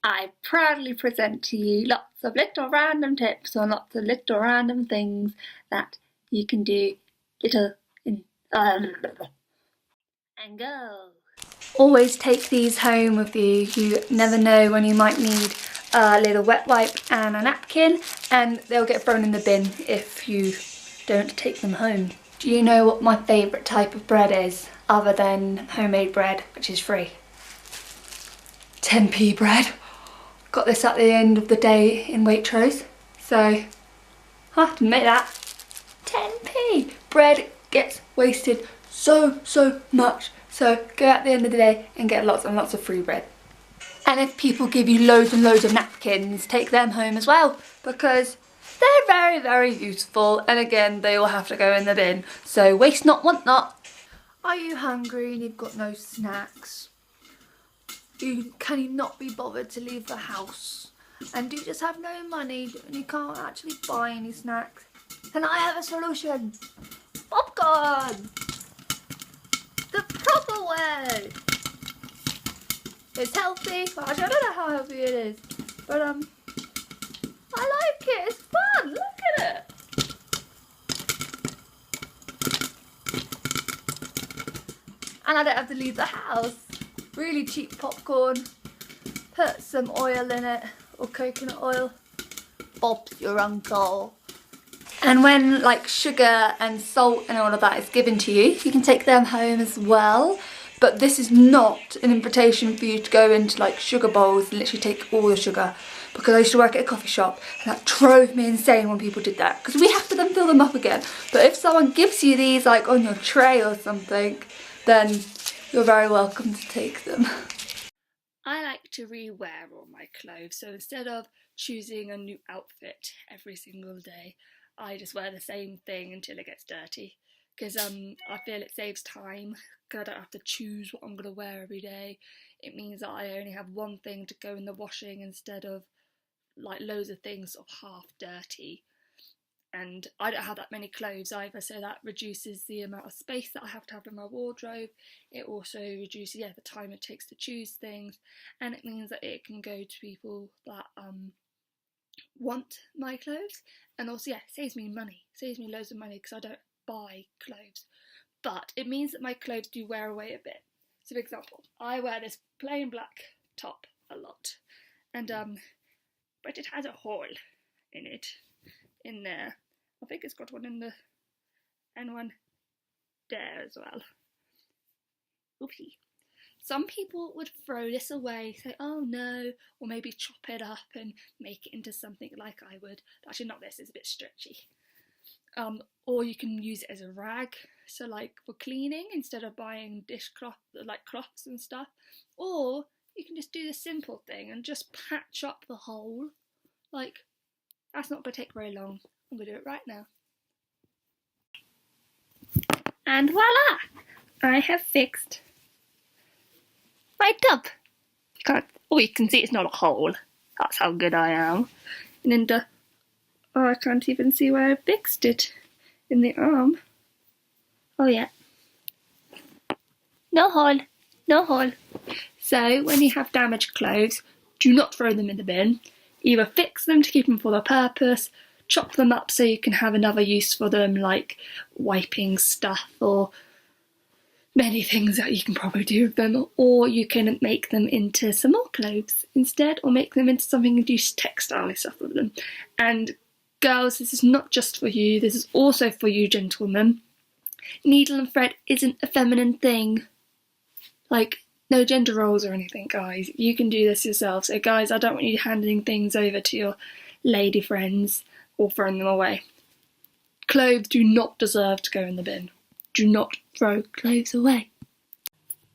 I proudly present to you lots of little random tips on lots of little random things that you can do and go. Always take these home with you. You never know when you might need a little wet wipe and a napkin, and they'll get thrown in the bin if you don't take them home. Do you know what my favourite type of bread is, other than homemade bread, which is free? 10p bread. Got this at the end of the day in Waitrose, so I have to admit that. 10p! Bread gets wasted so much, so go at the end of the day and get lots and lots of free bread. And if people give you loads and loads of napkins, take them home as well, because they're very useful, and again, they all have to go in the bin, so waste not, want not. Are you hungry and you've got no snacks? Can you not be bothered to leave the house? And do you just have no money and you can't actually buy any snacks? Then I have a solution. Popcorn! The proper way! It's healthy. Well, actually, I don't know how healthy it is, but I like it. It's fun. Look at it. And I don't have to leave the house. Really cheap popcorn. Put some oil in it, or coconut oil. Bob's your uncle. And when like sugar and salt and all of that is given to you, you can take them home as well. But this is not an invitation for you to go into like sugar bowls and literally take all the sugar, because I used to work at a coffee shop and that drove me insane when people did that, because we have to then fill them up again. But if someone gives you these like on your tray or something, then you're very welcome to take them. I like to rewear all my clothes, so instead of choosing a new outfit every single day, I just wear the same thing until it gets dirty, because I feel it saves time, because I don't have to choose what I'm going to wear every day. It means that I only have one thing to go in the washing instead of like loads of things sort of half dirty. And I don't have that many clothes either, so that reduces the amount of space that I have to have in my wardrobe. It also reduces the time it takes to choose things, and it means that it can go to people that want my clothes, and also it saves me loads of money, because I don't buy clothes. But it means that my clothes do wear away a bit. So for example, I wear this plain black top a lot, and but it has a hole in it, in there. I think it's got one in the, and one there as well. Oopsie. Some people would throw this away, say, oh no, or maybe chop it up and make it into something like I would. Actually, not this, it's a bit stretchy. Or you can use it as a rag, so like for cleaning instead of buying dishcloth, like cloths and stuff. Or you can just do the simple thing and just patch up the hole. Like, that's not going to take very long. I'm going to do it right now. And voila! I have fixed my tub. You can see it's not a hole. That's how good I am. And then I can't even see where I fixed it. In the arm. Oh yeah. No hole. No hole. So when you have damaged clothes, do not throw them in the bin. Either fix them to keep them for their purpose, chop them up so you can have another use for them, like wiping stuff or many things that you can probably do with them, or you can make them into some more clothes instead, or make them into something and do textile stuff with them. And girls, this is not just for you, this is also for you gentlemen. Needle and thread isn't a feminine thing. Like, no gender roles or anything, guys. You can do this yourself. So guys, I don't want you handing things over to your lady friends or throwing them away. Clothes do not deserve to go in the bin. Do not throw clothes away.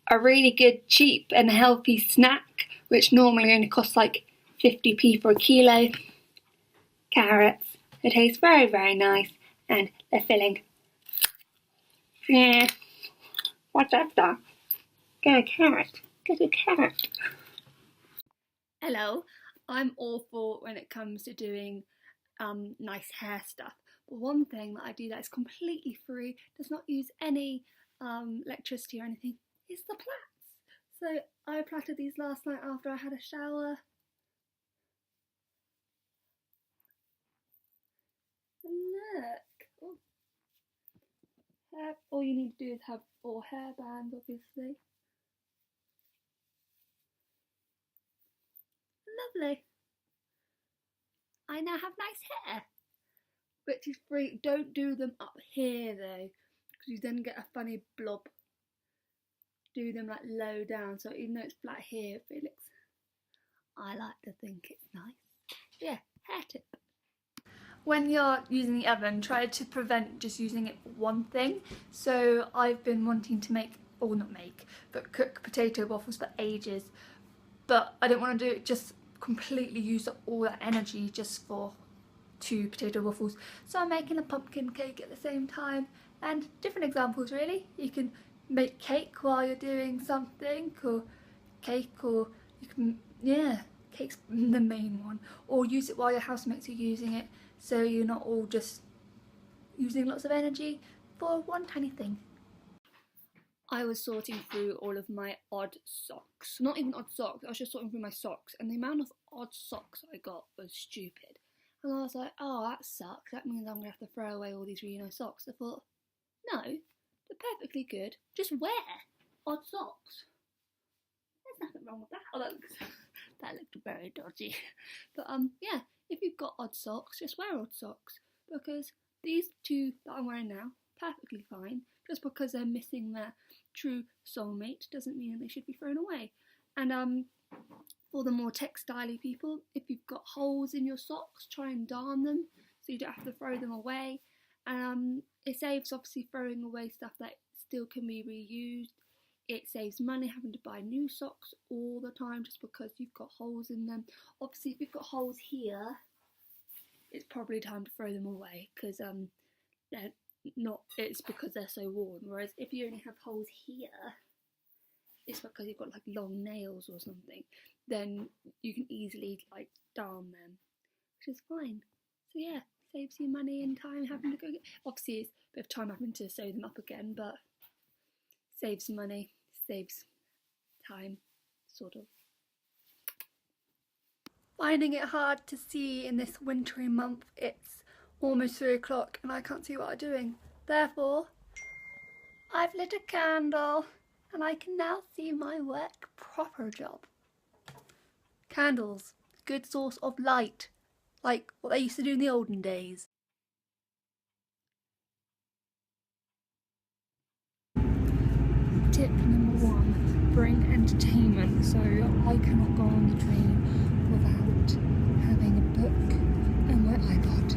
A really good, cheap and healthy snack, which normally only costs like 50p for a kilo. Carrots. They taste very nice, and they're filling. Yeah. What's that? Get a carrot. Get a carrot. Hello. I'm awful when it comes to doing nice hair stuff. But one thing that I do that is completely free, does not use any electricity or anything, is the plaits. So I plaited these last night after I had a shower. All you need to do is have 4 hairbands, obviously. Lovely. I now have nice hair, which is free. Don't do them up here though, because you then get a funny blob. Do them like low down, so even though it's flat here, Felix, I like to think it's nice. Yeah, hair tip. When you're using the oven, try to prevent just using it for one thing. So I've been wanting to make, or not make, but cook potato waffles for ages. But I didn't want to do it, just completely use up all that energy just for 2 potato waffles. So I'm making a pumpkin cake at the same time. And different examples really. You can make cake while you're doing something, or cake, or you can, yeah, cake's the main one. Or use it while your housemates are using it, so you're not all just using lots of energy for one tiny thing. I was sorting through all of my odd socks. Not even odd socks, I was just sorting through my socks, and the amount of odd socks I got was stupid. And I was like, oh, that sucks, that means I'm going to have to throw away all these really nice socks. I thought, no, they're perfectly good, just wear odd socks. There's nothing wrong with that. Oh, that looked very dodgy. But yeah, if you've got odd socks, just wear odd socks, because these 2 that I'm wearing now, perfectly fine. Just because they're missing their true soulmate doesn't mean they should be thrown away. And for the more textile-y people, if you've got holes in your socks, try and darn them so you don't have to throw them away. And it saves obviously throwing away stuff that still can be reused. It saves money having to buy new socks all the time just because you've got holes in them. Obviously, if you've got holes here, it's probably time to throw them away, because they're not, it's because they're so worn. Whereas if you only have holes here, it's because you've got like long nails or something, then you can easily like darn them, which is fine. So yeah, saves you money and time having to go get, obviously it's a bit of time having to sew them up again, but saves money, saves time, sort of. Finding it hard to see in this wintry month. It's almost 3 o'clock and I can't see what I'm doing. Therefore, I've lit a candle and I can now see my work proper job. Candles, good source of light, like what they used to do in the olden days. Tip number 1, bring entertainment. So I cannot go on the train without having a book and my iPod,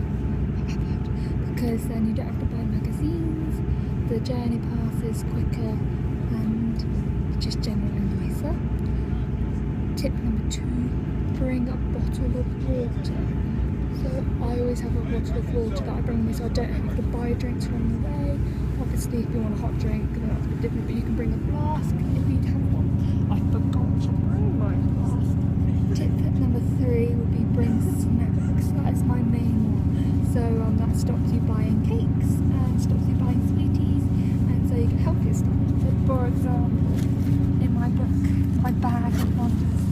because then you don't have to buy magazines, the journey passes quicker and just generally nicer. Tip number 2, bring a bottle of water. So I always have a bottle of water that I bring with me so I don't have to buy drinks along the way. Obviously if you want a hot drink then that's a bit different, but you can bring a flask if you have one. I forgot to bring my flask. Tip number 3 would be bring snacks. That is my main one. So that stops you buying cakes and stops you buying sweeties, and so you can help yourself. So for example, in my book, my bag of wonders,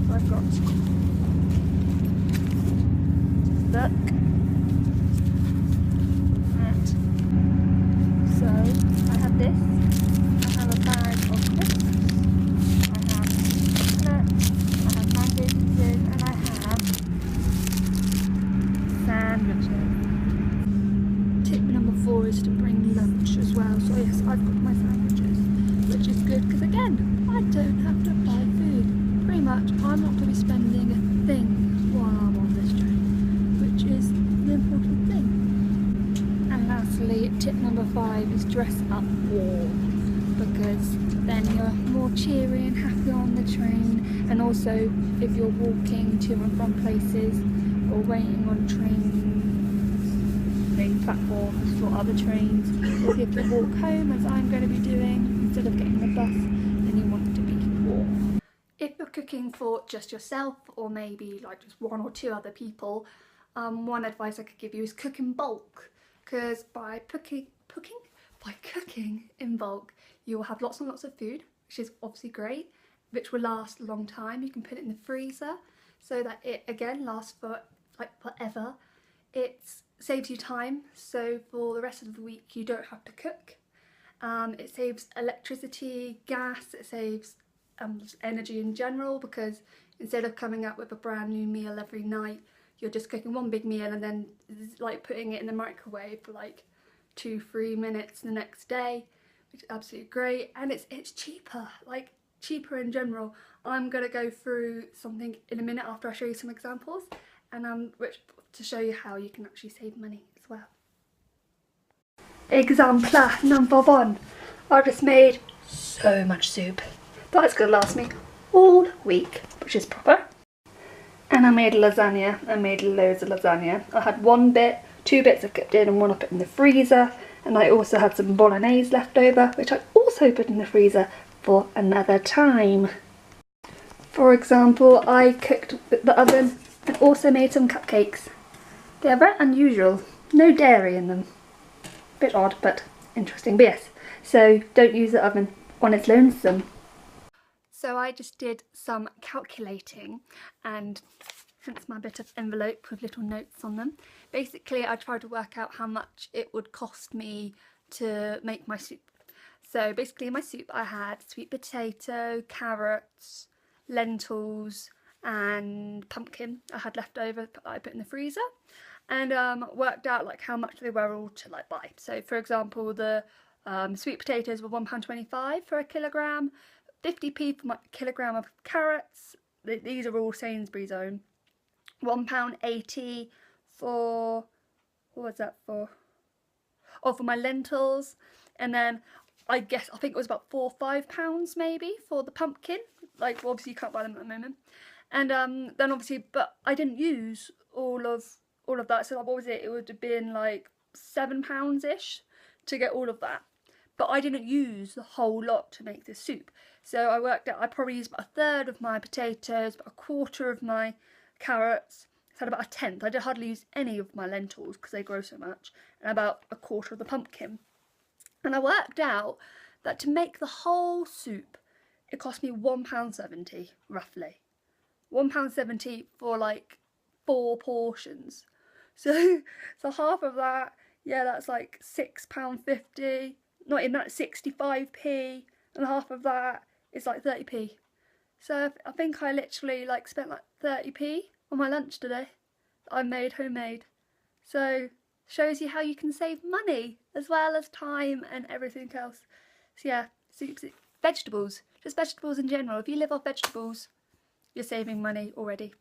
I've got look at, so I have this, I have a bag of crisps, I have nuts, I have mango pieces, and I have sandwiches. Tip number 4 is to bring lunch as well. So yes, I've got my sandwiches, which is good because again, I don't have to buy food. Pretty much, I'm not going to be spending a thing while I'm on this train, which is the important thing. And lastly, tip number 5 is dress up warm, because then you're more cheery and happy on the train. And also, if you're walking to and from places or waiting on platforms for other trains, or if you have to walk home, as I'm going to be doing, instead of getting the bus, then you want to be warm. If you're cooking for just yourself, or maybe like just 1 or 2 other people, one advice I could give you is cook in bulk, because by cooking in bulk, you will have lots and lots of food, which is obviously great, which will last a long time. You can put it in the freezer so that it again lasts for like forever. It saves you time, so for the rest of the week you don't have to cook. It saves electricity, gas, it saves energy in general, because instead of coming up with a brand new meal every night, you're just cooking one big meal and then like putting it in the microwave for like 2-3 minutes the next day, which is absolutely great. And it's cheaper, like cheaper in general. I'm gonna go through something in a minute after I show you some examples, and which to show you how you can actually save money as well. Example number 1. I just made so much soup that it's gonna last me all week, which is proper. And I made lasagna. I made loads of lasagna. I had 2 bits I've kept in and 1 I put in the freezer, and I also had some bolognese left over, which I also put in the freezer for another time. For example, I cooked with the oven and also made some cupcakes. They are very unusual, no dairy in them. Bit odd, but interesting. But yes, so don't use the oven on its lonesome. So I just did some calculating, and hence my bit of envelope with little notes on them. Basically, I tried to work out how much it would cost me to make my soup. So basically in my soup I had sweet potato, carrots, lentils and pumpkin I had left over that I put in the freezer, and worked out like how much they were all to like buy. So for example, the sweet potatoes were £1.25 for a kilogram, 50p for my kilogram of carrots. These are all Sainsbury's own. £1.80 for, what was that for? Oh, for my lentils. And then I think it was about £4 or £5 maybe for the pumpkin. Like, well, obviously you can't buy them at the moment. And then obviously, but I didn't use all of that. So what was it? It would have been like £7-ish to get all of that. But I didn't use the whole lot to make this soup. So I worked out I probably used about 1/3 of my potatoes, about 1/4 of my carrots, so about 1/10. I hardly use any of my lentils because they grow so much, and about 1/4 of the pumpkin. And I worked out that to make the whole soup, it cost me £1.70 roughly. £1.70 for like 4 portions. So half of that, yeah, that's like £6.50. Not even that, 65p, and half of that is like 30p. So I think I literally like spent like 30p on my lunch today that I made homemade. So shows you how you can save money as well as time and everything else. So yeah, soups, vegetables, just vegetables in general. If you live off vegetables, you're saving money already.